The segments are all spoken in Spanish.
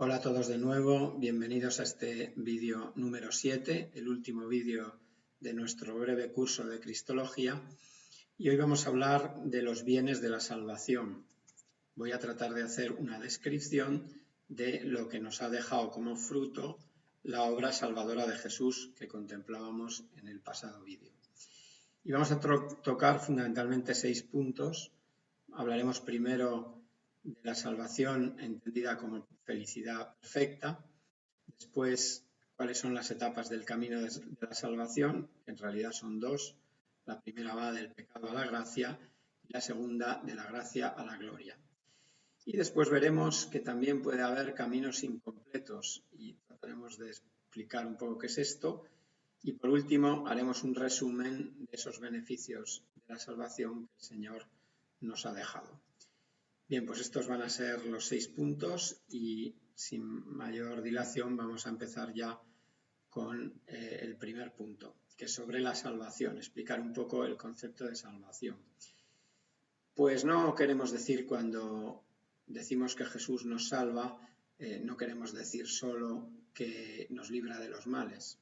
Hola a todos de nuevo, bienvenidos a este vídeo número 7, el último vídeo de nuestro breve curso de Cristología, y hoy vamos a hablar de los bienes de la salvación. Voy a tratar de hacer una descripción de lo que nos ha dejado como fruto la obra salvadora de Jesús que contemplábamos en el pasado vídeo. Y vamos a tocar fundamentalmente 6 puntos. Hablaremos primero de la salvación entendida como felicidad perfecta, después cuáles son las etapas del camino de la salvación, que en realidad son dos. La primera va del pecado a la gracia y la segunda de la gracia a la gloria. Y después veremos que también puede haber caminos incompletos y trataremos de explicar un poco qué es esto. Y por último haremos un resumen de esos beneficios de la salvación que el Señor nos ha dejado. Bien, pues estos van a ser los 6 puntos y sin mayor dilación vamos a empezar ya con el primer punto, que es sobre la salvación, explicar un poco el concepto de salvación. Pues no queremos decir cuando decimos que Jesús nos salva, no queremos decir solo que nos libra de los males,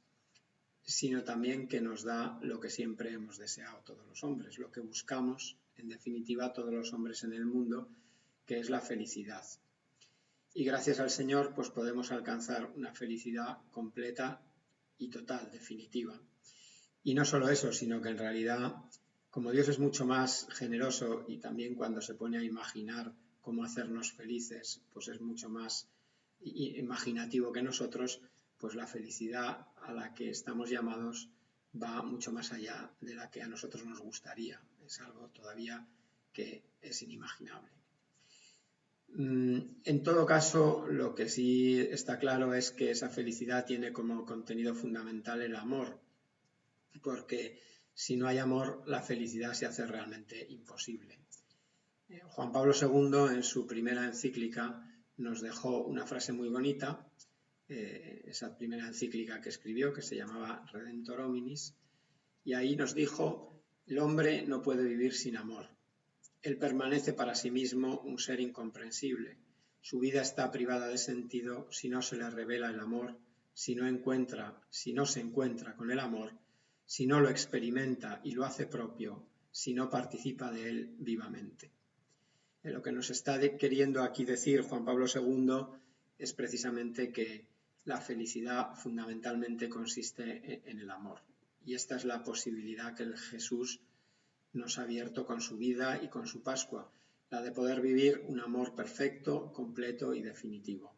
sino también que nos da lo que siempre hemos deseado todos los hombres, lo que buscamos, en definitiva, todos los hombres en el mundo, que es la felicidad. Y gracias al Señor, pues podemos alcanzar una felicidad completa y total, definitiva. Y no solo eso, sino que en realidad, como Dios es mucho más generoso y también cuando se pone a imaginar cómo hacernos felices, pues es mucho más imaginativo que nosotros, pues la felicidad a la que estamos llamados va mucho más allá de la que a nosotros nos gustaría. Es algo todavía que es inimaginable. En todo caso, lo que sí está claro es que esa felicidad tiene como contenido fundamental el amor, porque si no hay amor, la felicidad se hace realmente imposible. Juan Pablo II, en su primera encíclica, nos dejó una frase muy bonita, esa primera encíclica que escribió, que se llamaba Redemptor Hominis, y ahí nos dijo: el hombre no puede vivir sin amor. Él permanece para sí mismo un ser incomprensible. Su vida está privada de sentido si no se le revela el amor, si no se encuentra con el amor, si no lo experimenta y lo hace propio, si no participa de él vivamente. Lo que nos está queriendo aquí decir Juan Pablo II es precisamente que la felicidad fundamentalmente consiste en el amor. Y esta es la posibilidad que el Jesús nos ha abierto con su vida y con su Pascua, la de poder vivir un amor perfecto, completo y definitivo.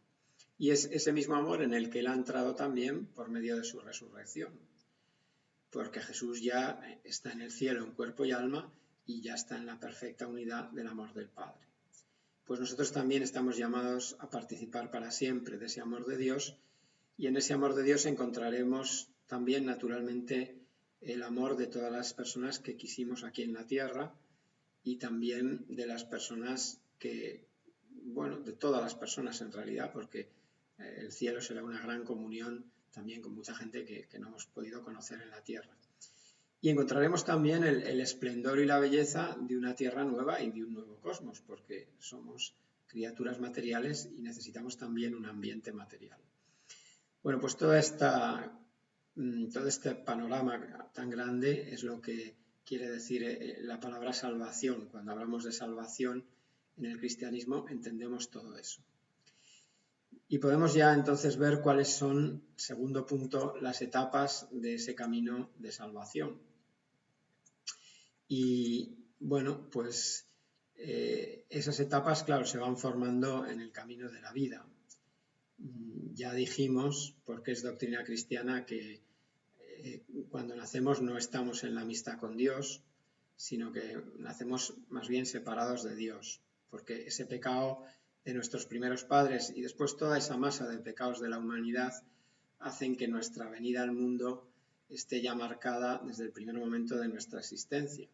Y es ese mismo amor en el que Él ha entrado también por medio de su resurrección, porque Jesús ya está en el cielo en cuerpo y alma y ya está en la perfecta unidad del amor del Padre. Pues nosotros también estamos llamados a participar para siempre de ese amor de Dios, y en ese amor de Dios encontraremos también naturalmente el amor de todas las personas que quisimos aquí en la tierra y también de las personas de todas las personas en realidad, porque el cielo será una gran comunión también con mucha gente que no hemos podido conocer en la tierra. Y encontraremos también el esplendor y la belleza de una tierra nueva y de un nuevo cosmos, porque somos criaturas materiales y necesitamos también un ambiente material. Bueno, pues todo este panorama tan grande es lo que quiere decir la palabra salvación. Cuando hablamos de salvación en el cristianismo entendemos todo eso. Y podemos ya entonces ver cuáles son, segundo punto, las etapas de ese camino de salvación. Y bueno, pues esas etapas, claro, se van formando en el camino de la vida. Ya dijimos, porque es doctrina cristiana, que cuando nacemos no estamos en la amistad con Dios, sino que nacemos más bien separados de Dios, porque ese pecado de nuestros primeros padres y después toda esa masa de pecados de la humanidad hacen que nuestra venida al mundo esté ya marcada desde el primer momento de nuestra existencia.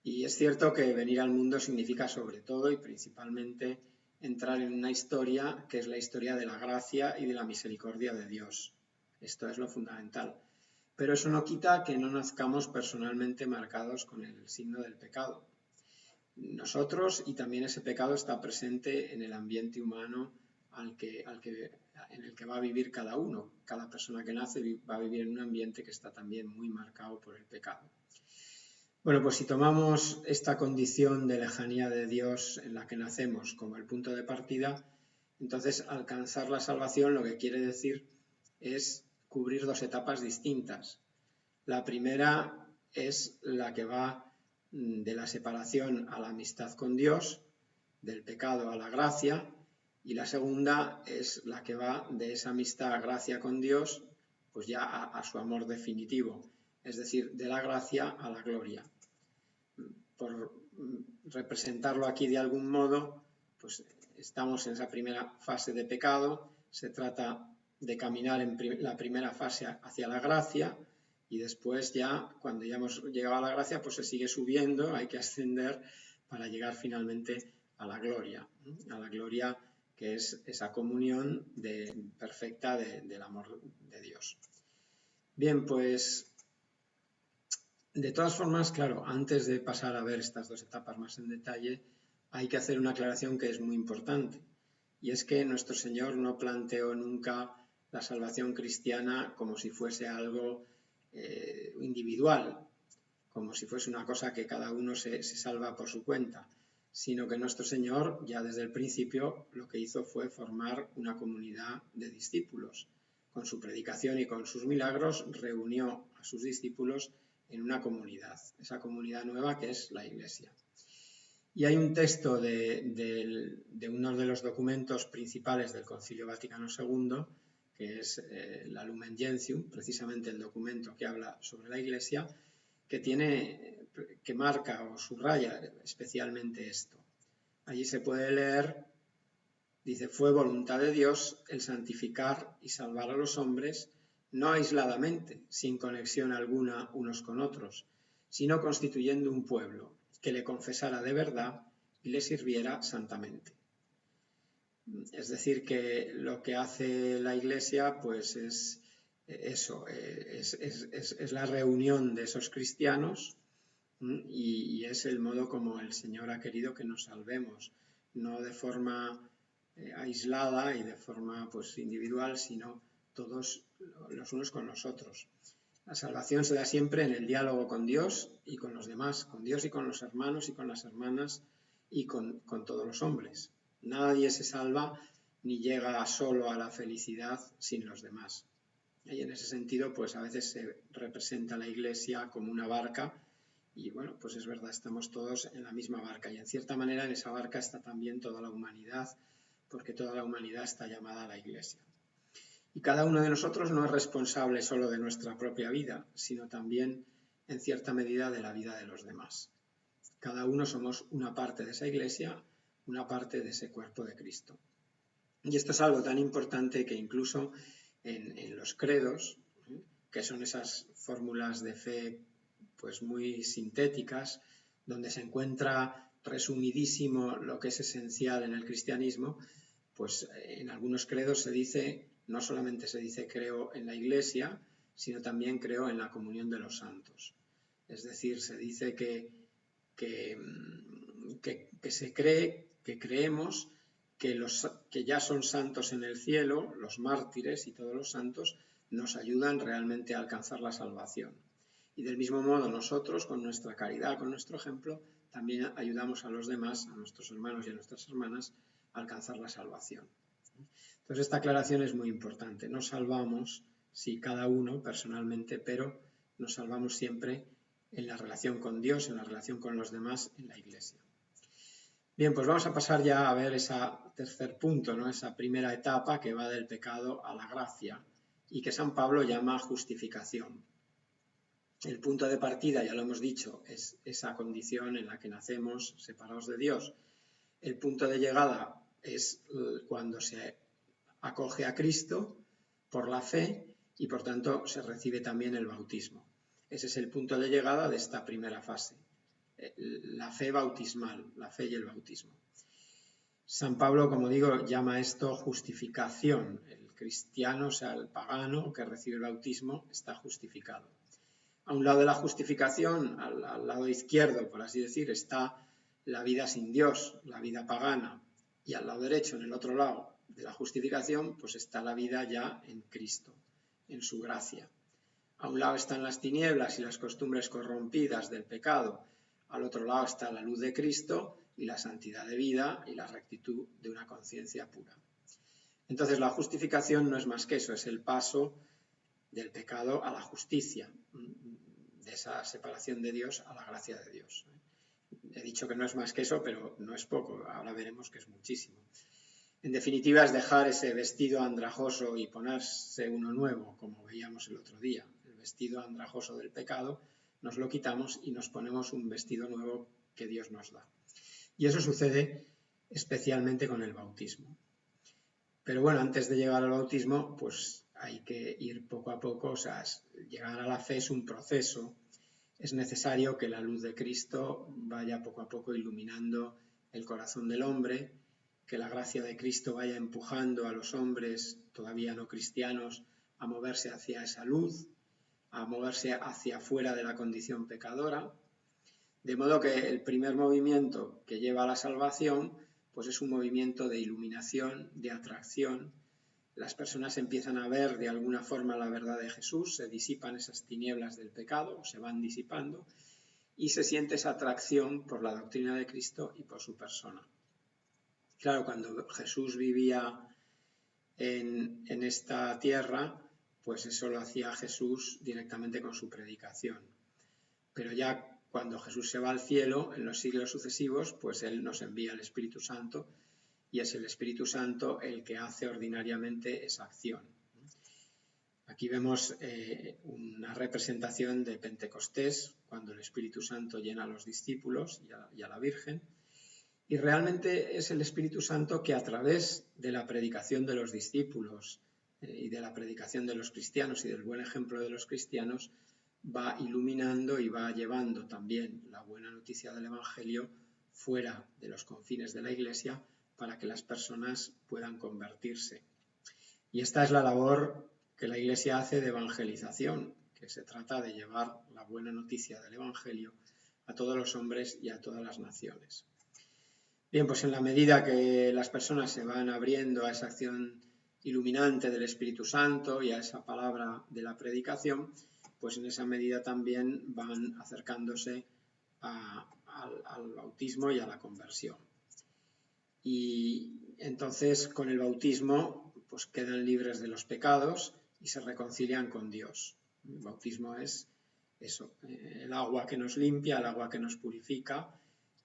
Y es cierto que venir al mundo significa sobre todo y principalmente entrar en una historia que es la historia de la gracia y de la misericordia de Dios. Esto es lo fundamental. Pero eso no quita que no nazcamos personalmente marcados con el signo del pecado. Nosotros, y también ese pecado está presente en el ambiente humano en el que va a vivir cada uno. Cada persona que nace va a vivir en un ambiente que está también muy marcado por el pecado. Bueno, pues si tomamos esta condición de lejanía de Dios en la que nacemos como el punto de partida, entonces alcanzar la salvación lo que quiere decir es cubrir dos etapas distintas. La primera es la que va de la separación a la amistad con Dios, del pecado a la gracia, y la segunda es la que va de esa amistad, gracia con Dios, pues ya a su amor definitivo, es decir, de la gracia a la gloria. Por representarlo aquí de algún modo, pues estamos en esa primera fase de pecado, se trata de caminar en la primera fase hacia la gracia, y después ya, cuando ya hemos llegado a la gracia, pues se sigue subiendo, hay que ascender para llegar finalmente a la gloria que es esa comunión perfecta del amor de Dios. Bien, pues de todas formas, claro, antes de pasar a ver estas dos etapas más en detalle, hay que hacer una aclaración que es muy importante, y es que nuestro Señor no planteó nunca la salvación cristiana como si fuese algo individual, como si fuese una cosa que cada uno se salva por su cuenta, sino que nuestro Señor ya desde el principio lo que hizo fue formar una comunidad de discípulos. Con su predicación y con sus milagros reunió a sus discípulos en una comunidad, esa comunidad nueva que es la Iglesia. Y hay un texto de uno de los documentos principales del Concilio Vaticano II, que es la Lumen Gentium, precisamente el documento que habla sobre la Iglesia, que marca o subraya especialmente esto. Allí se puede leer, dice, fue voluntad de Dios el santificar y salvar a los hombres, no aisladamente, sin conexión alguna unos con otros, sino constituyendo un pueblo que le confesara de verdad y le sirviera santamente. Es decir, que lo que hace la Iglesia pues es eso, es la reunión de esos cristianos y es el modo como el Señor ha querido que nos salvemos, no de forma aislada y de forma pues individual, sino todos los unos con los otros. La salvación se da siempre en el diálogo con Dios y con los demás, con Dios y con los hermanos y con las hermanas y con todos los hombres. Nadie se salva ni llega solo a la felicidad sin los demás. Y en ese sentido, pues a veces se representa la Iglesia como una barca y bueno, pues es verdad, estamos todos en la misma barca y en cierta manera en esa barca está también toda la humanidad, porque toda la humanidad está llamada a la Iglesia. Y cada uno de nosotros no es responsable solo de nuestra propia vida, sino también en cierta medida de la vida de los demás. Cada uno somos una parte de esa Iglesia, una parte de ese cuerpo de Cristo. Y esto es algo tan importante que incluso en los credos, que son esas fórmulas de fe pues muy sintéticas, donde se encuentra resumidísimo lo que es esencial en el cristianismo, pues en algunos credos se dice, no solamente se dice creo en la Iglesia, sino también creo en la comunión de los santos. Es decir, se dice que se cree, que creemos que ya son santos en el cielo, los mártires y todos los santos, nos ayudan realmente a alcanzar la salvación. Y del mismo modo nosotros, con nuestra caridad, con nuestro ejemplo, también ayudamos a los demás, a nuestros hermanos y a nuestras hermanas, a alcanzar la salvación. Entonces esta aclaración es muy importante. Nos salvamos, sí, cada uno personalmente, pero nos salvamos siempre en la relación con Dios, en la relación con los demás, en la Iglesia. Bien, pues vamos a pasar ya a ver ese tercer punto, ¿no? Esa primera etapa que va del pecado a la gracia y que San Pablo llama justificación. El punto de partida, ya lo hemos dicho, es esa condición en la que nacemos separados de Dios. El punto de llegada es cuando se acoge a Cristo por la fe y por tanto se recibe también el bautismo. Ese es el punto de llegada de esta primera fase. La fe bautismal, la fe y el bautismo. San Pablo, como digo, llama esto justificación. El cristiano, o sea, el pagano que recibe el bautismo, está justificado. A un lado de la justificación, al lado izquierdo, por así decir, está la vida sin Dios, la vida pagana, y al lado derecho, en el otro lado, de la justificación, pues está la vida ya en Cristo, en su gracia. A un lado están las tinieblas y las costumbres corrompidas del pecado, al otro lado está la luz de Cristo y la santidad de vida y la rectitud de una conciencia pura. Entonces la justificación no es más que eso, es el paso del pecado a la justicia, de esa separación de Dios a la gracia de Dios. He dicho que no es más que eso, pero no es poco, ahora veremos que es muchísimo. En definitiva, es dejar ese vestido andrajoso y ponerse uno nuevo, como veíamos el otro día. El vestido andrajoso del pecado nos lo quitamos y nos ponemos un vestido nuevo que Dios nos da. Y eso sucede especialmente con el bautismo. Pero bueno, antes de llegar al bautismo, pues hay que ir poco a poco, o sea, llegar a la fe es un proceso. Es necesario que la luz de Cristo vaya poco a poco iluminando el corazón del hombre, que la gracia de Cristo vaya empujando a los hombres todavía no cristianos a moverse hacia esa luz, a moverse hacia afuera de la condición pecadora, de modo que el primer movimiento que lleva a la salvación pues es un movimiento de iluminación, de atracción. Las personas empiezan a ver de alguna forma la verdad de Jesús, se disipan esas tinieblas del pecado, se van disipando y se siente esa atracción por la doctrina de Cristo y por su persona. Claro, cuando Jesús vivía en esta tierra, pues eso lo hacía Jesús directamente con su predicación. Pero ya cuando Jesús se va al cielo, en los siglos sucesivos, pues Él nos envía el Espíritu Santo y es el Espíritu Santo el que hace ordinariamente esa acción. Aquí vemos una representación de Pentecostés, cuando el Espíritu Santo llena a los discípulos y a la Virgen. Y realmente es el Espíritu Santo que a través de la predicación de los discípulos y de la predicación de los cristianos y del buen ejemplo de los cristianos va iluminando y va llevando también la buena noticia del Evangelio fuera de los confines de la Iglesia para que las personas puedan convertirse. Y esta es la labor que la Iglesia hace de evangelización, que se trata de llevar la buena noticia del Evangelio a todos los hombres y a todas las naciones. Bien, pues en la medida que las personas se van abriendo a esa acción iluminante del Espíritu Santo y a esa palabra de la predicación, pues en esa medida también van acercándose al bautismo y a la conversión. Y entonces con el bautismo pues quedan libres de los pecados y se reconcilian con Dios. El bautismo es eso, el agua que nos limpia, el agua que nos purifica,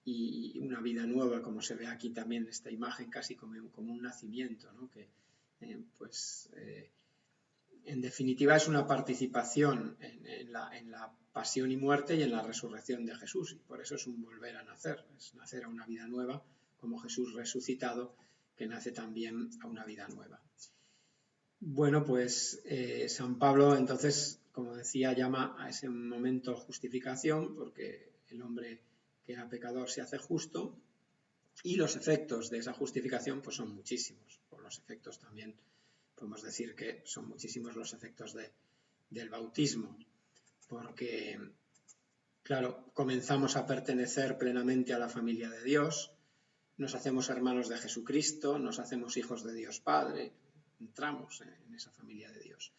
y una vida nueva, como se ve aquí también en esta imagen, casi como un nacimiento, ¿no? Que, en definitiva es una participación en la pasión y muerte y en la resurrección de Jesús, y por eso es un volver a nacer, es nacer a una vida nueva, como Jesús resucitado, que nace también a una vida nueva. Bueno, pues San Pablo entonces, como decía, llama a ese momento justificación, porque el hombre que era pecador se hace justo, y los efectos de esa justificación pues son muchísimos. Por los efectos también podemos decir que son muchísimos los efectos del bautismo, porque, claro, comenzamos a pertenecer plenamente a la familia de Dios, nos hacemos hermanos de Jesucristo, nos hacemos hijos de Dios Padre, entramos en esa familia de Dios.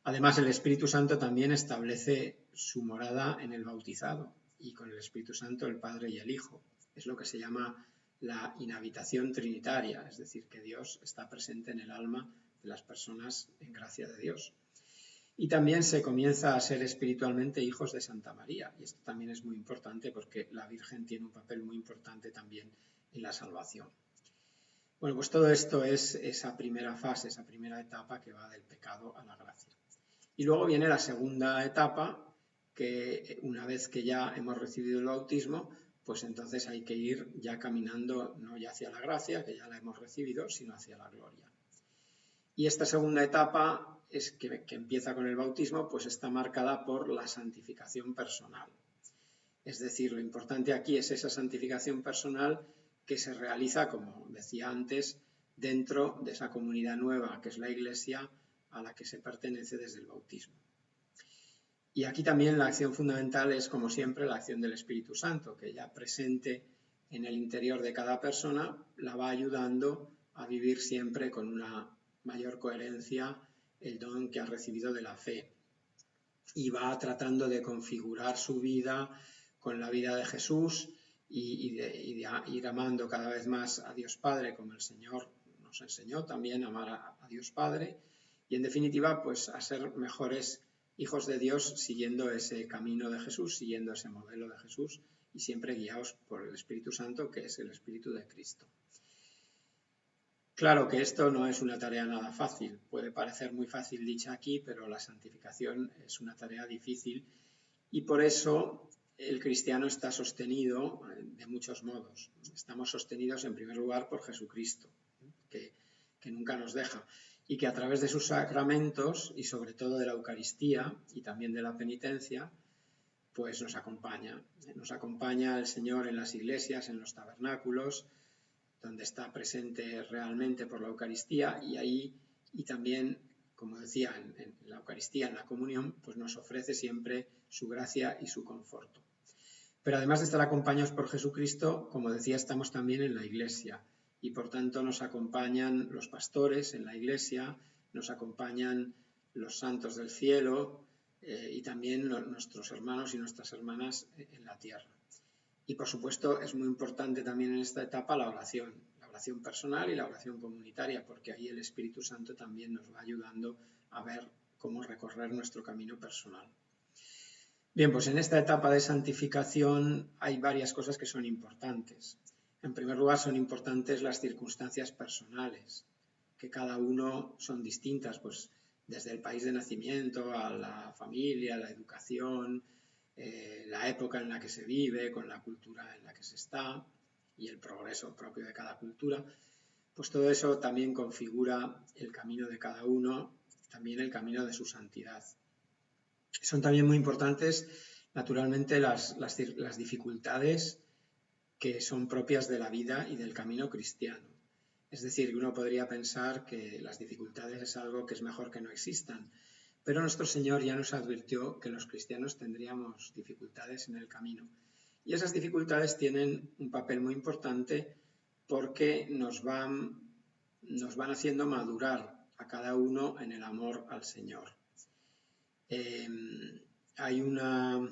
Además, el Espíritu Santo también establece su morada en el bautizado, y con el Espíritu Santo el Padre y el Hijo. Es lo que se llama la inhabitación trinitaria, es decir, que Dios está presente en el alma de las personas en gracia de Dios. Y también se comienza a ser espiritualmente hijos de Santa María, y esto también es muy importante porque la Virgen tiene un papel muy importante también en la salvación. Bueno, pues todo esto es esa primera fase, esa primera etapa que va del pecado a la gracia. Y luego viene la segunda etapa, que una vez que ya hemos recibido el bautismo, pues entonces hay que ir ya caminando no ya hacia la gracia, que ya la hemos recibido, sino hacia la gloria. Y esta segunda etapa es que empieza con el bautismo, pues está marcada por la santificación personal. Es decir, lo importante aquí es esa santificación personal que se realiza, como decía antes, dentro de esa comunidad nueva que es la Iglesia a la que se pertenece desde el bautismo. Y aquí también la acción fundamental es, como siempre, la acción del Espíritu Santo, que ya presente en el interior de cada persona la va ayudando a vivir siempre con una mayor coherencia el don que ha recibido de la fe. Y va tratando de configurar su vida con la vida de Jesús y de ir amando cada vez más a Dios Padre, como el Señor nos enseñó también a amar a Dios Padre, y en definitiva pues a ser mejores hijos de Dios siguiendo ese camino de Jesús, siguiendo ese modelo de Jesús y siempre guiados por el Espíritu Santo, que es el Espíritu de Cristo. Claro que esto no es una tarea nada fácil, puede parecer muy fácil dicha aquí, pero la santificación es una tarea difícil y por eso el cristiano está sostenido de muchos modos. Estamos sostenidos en primer lugar por Jesucristo, que nunca nos deja y que a través de sus sacramentos y sobre todo de la Eucaristía y también de la penitencia, pues nos acompaña. Nos acompaña el Señor en las iglesias, en los tabernáculos, donde está presente realmente por la Eucaristía y ahí, y también, como decía, en la Eucaristía, en la comunión, pues nos ofrece siempre su gracia y su conforto. Pero además de estar acompañados por Jesucristo, como decía, estamos también en la Iglesia y por tanto nos acompañan los pastores en la Iglesia, nos acompañan los santos del cielo y también nuestros hermanos y nuestras hermanas en la tierra. Y por supuesto es muy importante también en esta etapa la oración personal y la oración comunitaria, porque ahí el Espíritu Santo también nos va ayudando a ver cómo recorrer nuestro camino personal. Bien, pues en esta etapa de santificación hay varias cosas que son importantes. En primer lugar, son importantes las circunstancias personales, que cada uno son distintas, pues desde el país de nacimiento a la familia, la educación, la época en la que se vive, con la cultura en la que se está y el progreso propio de cada cultura, pues todo eso también configura el camino de cada uno, también el camino de su santidad. Son también muy importantes, naturalmente, las dificultades que son propias de la vida y del camino cristiano. Es decir, uno podría pensar que las dificultades es algo que es mejor que no existan, pero nuestro Señor ya nos advirtió que los cristianos tendríamos dificultades en el camino. Y esas dificultades tienen un papel muy importante porque nos van haciendo madurar a cada uno en el amor al Señor. Hay una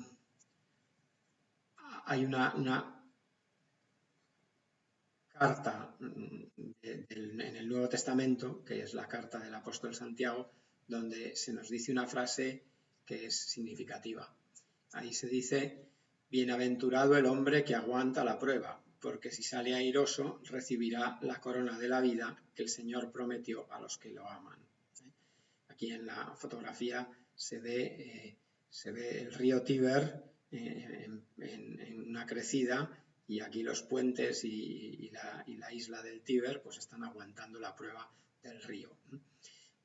carta en el Nuevo Testamento, que es la carta del apóstol Santiago, donde se nos dice una frase que es significativa. Ahí se dice: bienaventurado el hombre que aguanta la prueba, porque si sale airoso recibirá la corona de la vida que el Señor prometió a los que lo aman. Aquí en la fotografía se ve el río Tíber en una crecida, y aquí los puentes y la isla del Tíber pues están aguantando la prueba del río.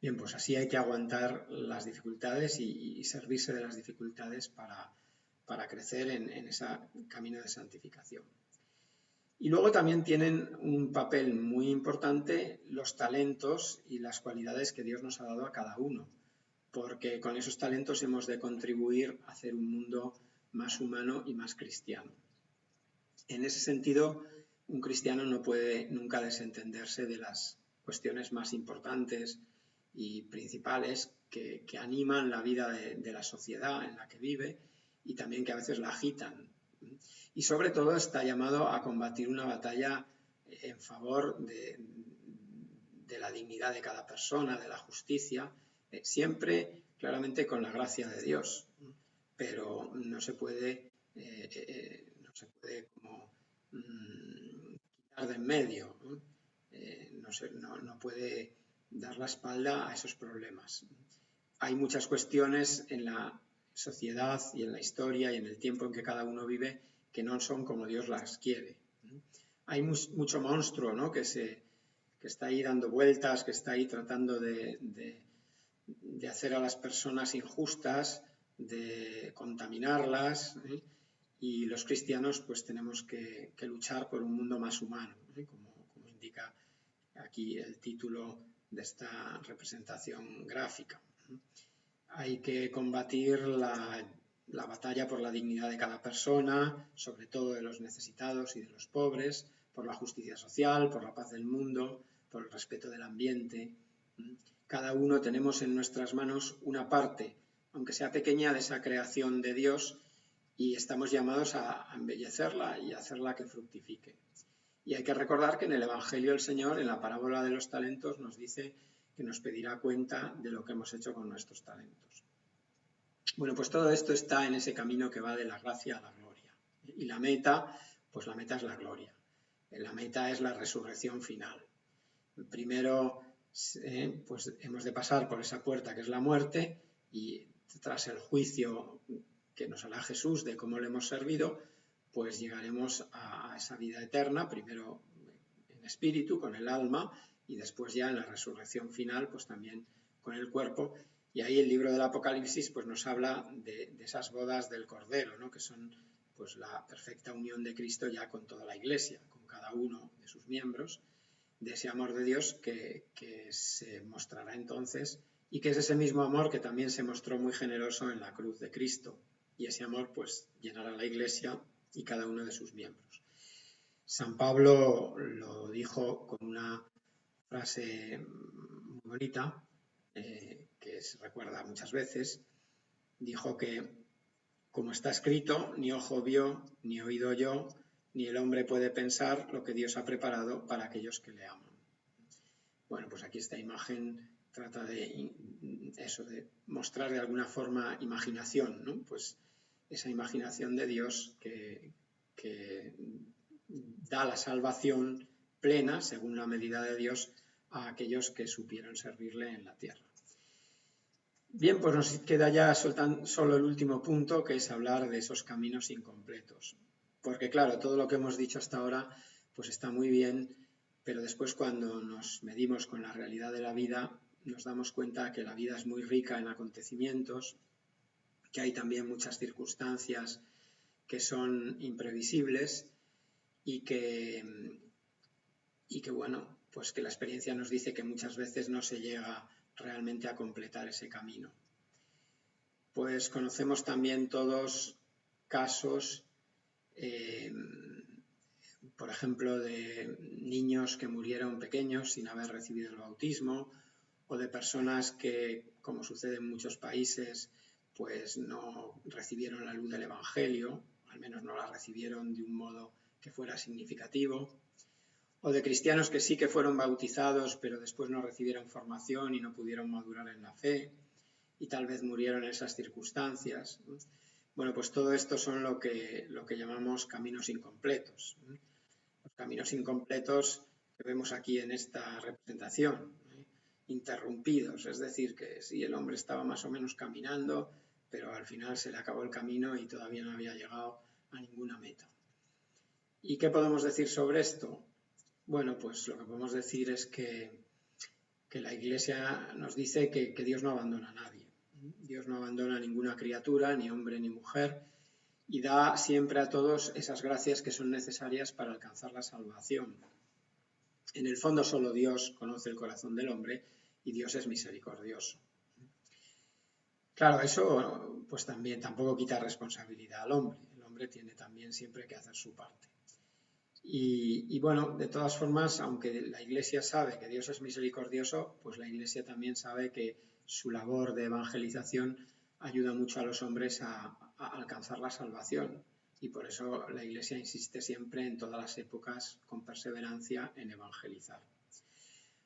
Bien, pues así hay que aguantar las dificultades y servirse de las dificultades para crecer en ese camino de santificación. Y luego también tienen un papel muy importante los talentos y las cualidades que Dios nos ha dado a cada uno, porque con esos talentos hemos de contribuir a hacer un mundo más humano y más cristiano. En ese sentido, un cristiano no puede nunca desentenderse de las cuestiones más importantes y principales que animan la vida de la sociedad en la que vive y también que a veces la agitan. Y sobre todo está llamado a combatir una batalla en favor de la dignidad de cada persona, de la justicia, siempre claramente con la gracia de Dios, pero no se puede como quitar de en medio, no puede dar la espalda a esos problemas. Hay muchas cuestiones en la sociedad y en la historia y en el tiempo en que cada uno vive que no son como Dios las quiere. Hay mucho monstruo, ¿no?, que está ahí dando vueltas, que está ahí tratando de hacer a las personas injustas, de contaminarlas, y los cristianos pues tenemos que luchar por un mundo más humano, como indica aquí el título de esta representación gráfica. Hay que combatir la batalla por la dignidad de cada persona, sobre todo de los necesitados y de los pobres, por la justicia social, por la paz del mundo, por el respeto del ambiente. Cada uno tenemos en nuestras manos una parte, aunque sea pequeña, de esa creación de Dios, y estamos llamados a embellecerla y a hacerla que fructifique. Y hay que recordar que en el Evangelio el Señor, en la parábola de los talentos, nos dice que nos pedirá cuenta de lo que hemos hecho con nuestros talentos. Bueno, pues todo esto está en ese camino que va de la gracia a la gloria. Y la meta, pues la meta es la gloria. La meta es la resurrección final. Primero, pues hemos de pasar por esa puerta que es la muerte, y tras el juicio que nos hará Jesús de cómo le hemos servido, pues llegaremos a esa vida eterna, primero en espíritu, con el alma, y después ya en la resurrección final, pues también con el cuerpo. Y ahí el libro del Apocalipsis pues nos habla de esas bodas del Cordero, ¿no? Que son pues la perfecta unión de Cristo ya con toda la Iglesia, con cada uno de sus miembros, de ese amor de Dios que se mostrará entonces, y que es ese mismo amor que también se mostró muy generoso en la cruz de Cristo, y ese amor pues llenará la Iglesia y cada uno de sus miembros. San Pablo lo dijo con una frase muy bonita, que se recuerda muchas veces. Dijo que, como está escrito, ni ojo vio, ni oído oyó, ni el hombre puede pensar lo que Dios ha preparado para aquellos que le aman. Bueno, pues aquí esta imagen trata de eso, de mostrar de alguna forma imaginación, ¿no? Pues esa imaginación de Dios que da la salvación plena, según la medida de Dios, a aquellos que supieron servirle en la tierra. Bien, pues nos queda ya solo el último punto, que es hablar de esos caminos incompletos. Porque claro, todo lo que hemos dicho hasta ahora pues está muy bien, pero después cuando nos medimos con la realidad de la vida, nos damos cuenta que la vida es muy rica en acontecimientos, que hay también muchas circunstancias que son imprevisibles y que bueno, pues que la experiencia nos dice que muchas veces no se llega realmente a completar ese camino. Pues conocemos también todos casos, por ejemplo, de niños que murieron pequeños sin haber recibido el bautismo, o de personas que, como sucede en muchos países, pues no recibieron la luz del Evangelio, al menos no la recibieron de un modo que fuera significativo, o de cristianos que sí que fueron bautizados, pero después no recibieron formación y no pudieron madurar en la fe, y tal vez murieron en esas circunstancias. Bueno, pues todo esto son lo que llamamos caminos incompletos. Los caminos incompletos que vemos aquí en esta representación, interrumpidos, es decir, que sí, el hombre estaba más o menos caminando, pero al final se le acabó el camino y todavía no había llegado a ninguna meta. ¿Y qué podemos decir sobre esto? Bueno, pues lo que podemos decir es que la Iglesia nos dice que Dios no abandona a nadie. Dios no abandona a ninguna criatura, ni hombre ni mujer, y da siempre a todos esas gracias que son necesarias para alcanzar la salvación. En el fondo solo Dios conoce el corazón del hombre y Dios es misericordioso. Claro, eso pues también tampoco quita responsabilidad al hombre. El hombre tiene también siempre que hacer su parte. Y bueno, de todas formas, aunque la Iglesia sabe que Dios es misericordioso, pues la Iglesia también sabe que su labor de evangelización ayuda mucho a los hombres a alcanzar la salvación. Y por eso la Iglesia insiste siempre en todas las épocas con perseverancia en evangelizar.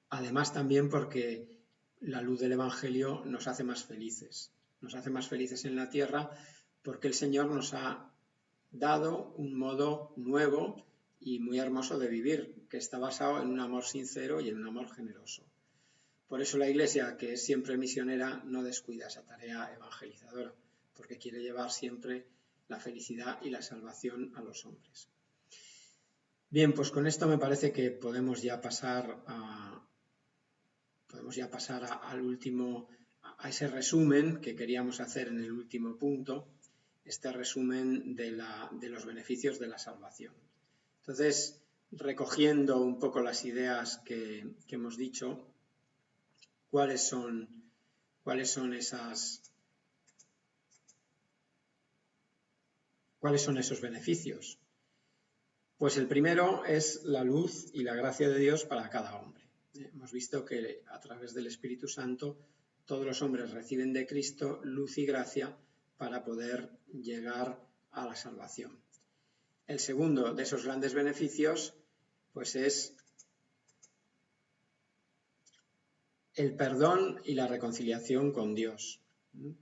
Además también porque la luz del Evangelio nos hace más felices. Nos hace más felices en la tierra porque el Señor nos ha dado un modo nuevo y muy hermoso de vivir, que está basado en un amor sincero y en un amor generoso. Por eso la Iglesia, que es siempre misionera, no descuida esa tarea evangelizadora, porque quiere llevar siempre la felicidad y la salvación a los hombres. Bien, pues con esto me parece que podemos ya pasar al último, a ese resumen que queríamos hacer en el último punto, este resumen de los beneficios de la salvación. Entonces, recogiendo un poco las ideas que hemos dicho, ¿cuáles son esos beneficios? Pues el primero es la luz y la gracia de Dios para cada hombre. Hemos visto que a través del Espíritu Santo todos los hombres reciben de Cristo luz y gracia para poder llegar a la salvación. El segundo de esos grandes beneficios pues es el perdón y la reconciliación con Dios,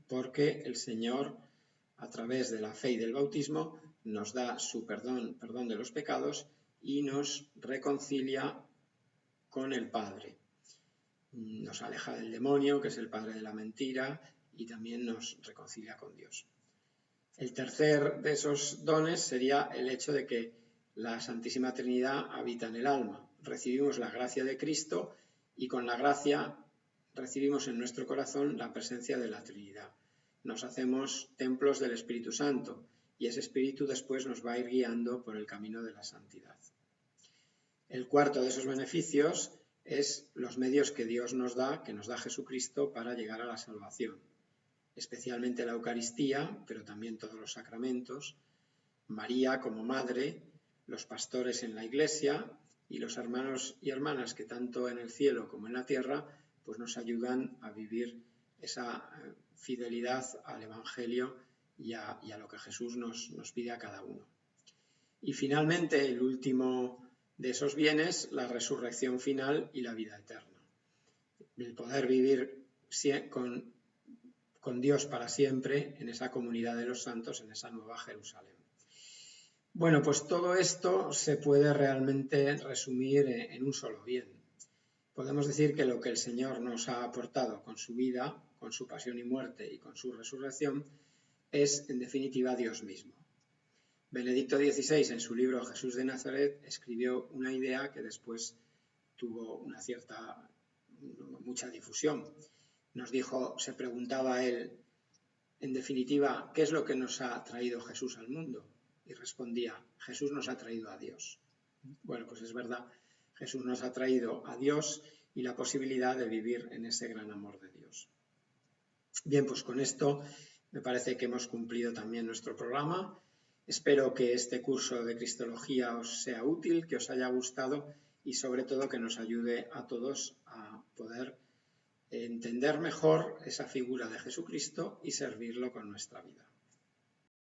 porque el Señor, a través de la fe y del bautismo, nos da su perdón de los pecados y nos reconcilia con el Padre. Nos aleja del demonio, que es el padre de la mentira, y también nos reconcilia con Dios. El tercer de esos dones sería el hecho de que la Santísima Trinidad habita en el alma. Recibimos la gracia de Cristo y con la gracia recibimos en nuestro corazón la presencia de la Trinidad. Nos hacemos templos del Espíritu Santo y ese Espíritu después nos va a ir guiando por el camino de la santidad. El cuarto de esos beneficios es los medios que Dios nos da, que nos da Jesucristo para llegar a la salvación, especialmente la Eucaristía, pero también todos los sacramentos, María como madre, los pastores en la Iglesia y los hermanos y hermanas que tanto en el cielo como en la tierra pues nos ayudan a vivir esa fidelidad al Evangelio y a lo que Jesús nos pide a cada uno. Y finalmente, el último de esos bienes, la resurrección final y la vida eterna. El poder vivir con Dios para siempre en esa comunidad de los santos, en esa nueva Jerusalén. Bueno, pues todo esto se puede realmente resumir en un solo bien. Podemos decir que lo que el Señor nos ha aportado con su vida, con su pasión y muerte y con su resurrección, es en definitiva Dios mismo. Benedicto XVI, en su libro Jesús de Nazaret, escribió una idea que después tuvo mucha difusión. Nos dijo, se preguntaba él, en definitiva, ¿qué es lo que nos ha traído Jesús al mundo? Y respondía, Jesús nos ha traído a Dios. Bueno, pues es verdad, Jesús nos ha traído a Dios y la posibilidad de vivir en ese gran amor de Dios. Bien, pues con esto me parece que hemos cumplido también nuestro programa. Espero que este curso de Cristología os sea útil, que os haya gustado y sobre todo que nos ayude a todos a poder entender mejor esa figura de Jesucristo y servirlo con nuestra vida.